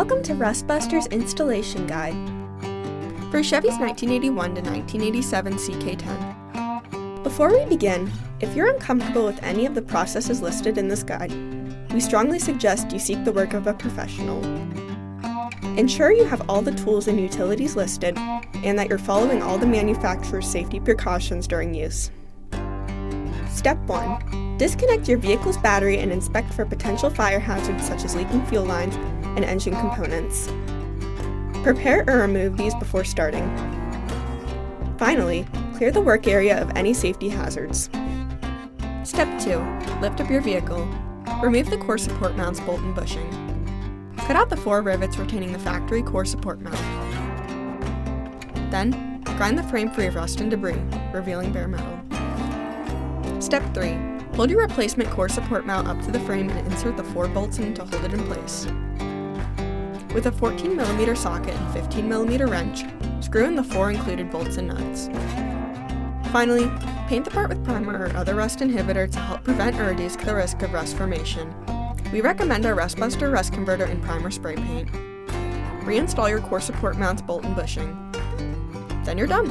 Welcome to Rustbuster's Installation Guide for Chevy's 1981 to 1987 K10. Before we begin, if you're uncomfortable with any of the processes listed in this guide, we strongly suggest you seek the work of a professional. Ensure you have all the tools and utilities listed and that you're following all the manufacturer's safety precautions during use. Step 1. Disconnect your vehicle's battery and inspect for potential fire hazards such as leaking fuel lines and engine components. Prepare or remove these before starting. Finally, clear the work area of any safety hazards. Step 2. Lift up your vehicle. Remove the core support mount's bolt and bushing. Cut out the 4 rivets retaining the factory core support mount. Then, grind the frame free of rust and debris, revealing bare metal. Step 3. Hold your replacement core support mount up to the frame and insert the 4 bolts in to hold it in place. With a 14mm socket and 15mm wrench, screw in the 4 included bolts and nuts. Finally, paint the part with primer or other rust inhibitor to help prevent or reduce the risk of rust formation. We recommend our Rustbuster Rust Converter and Primer Spray Paint. Reinstall your core support mount's bolt and bushing. Then you're done!